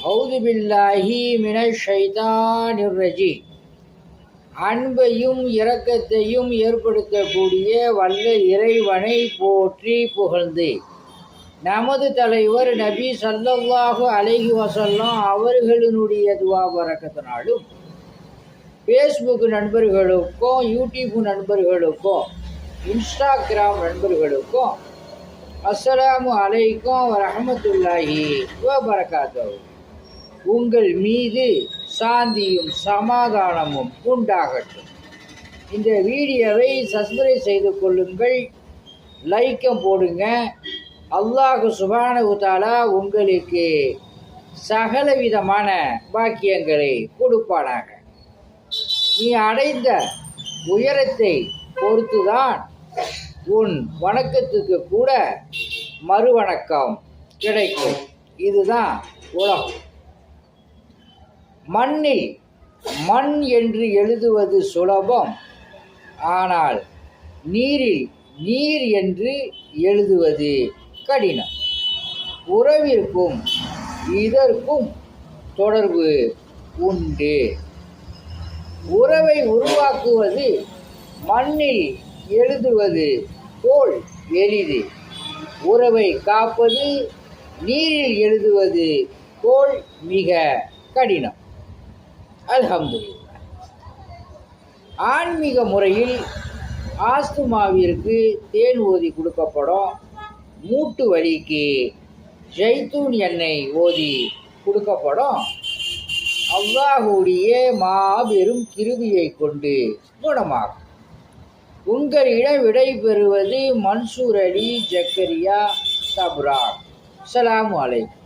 அவுது பில்லாஹி மினஷ் ஷைத்தானிர் ரஜீம். அன்பையும் இரக்கத்தையும் ஏற்படுத்தக்கூடிய வல்ல இறைவனை போற்றி புகழ்ந்து நமது தலைவர் நபி ஸல்லல்லாஹு அலைஹி வஸல்லம் அவர்களினுடைய துவா பரக்கத்தினாலும் ஃபேஸ்புக் நண்பர்களுக்கும், யூடியூப் நண்பர்களுக்கும், இன்ஸ்டாகிராம் நண்பர்களுக்கும் அஸ்ஸலாமு அலைக்கும் வரஹ்மத்துல்லாஹி வபரகாத்துஹு உங்கள் மீது சாந்தியும் சமாதானமும் உண்டாகட்டும். இந்த வீடியோவை சப்ஸ்கிரைப் செய்து கொள்ளுங்கள், லைக்கம் போடுங்க. அல்லாஹ் சுப்ஹானஹு வ தஆலா உங்களுக்கு சகலவிதமான பாக்கியங்களை கொடுப்பானாக. நீ அடைந்த உயரத்தை பொறுத்துதான் உன் வணக்கத்துக்கு கூட மறுவணக்கம் கிடைக்கும். இதுதான் உலகம். மண்ணில் மண் என்று எழுதுவது சுலபம், ஆனால் நீரில் நீர் என்று எழுதுவது கடினம். உறவிற்கும் இதற்கும் தொடர்பு உண்டு. உறவை உருவாக்குவது மண்ணில் எழுதுவது போல் எளிது. உறவை காப்பது நீரில் எழுதுவது போல் மிக கடினம். அல்ஹம்துலில்லாஹ். ஆன்மீக முறையில் ஆஸ்துமாவிற்கு தேன் ஓதி கொடுக்கப்படும். மூட்டு வலிக்கு ஜைத்தூன் எண்ணெய் ஓதி கொடுக்கப்படும். அல்லாஹ்வுடைய மாபெரும் கிருபையை கொண்டு குணமாகும். உங்களிடம் விடை பெறுவது மன்சூர் அலி ஜக்கரியா தப்ராக். அஸ்ஸலாமு அலைக்கும்.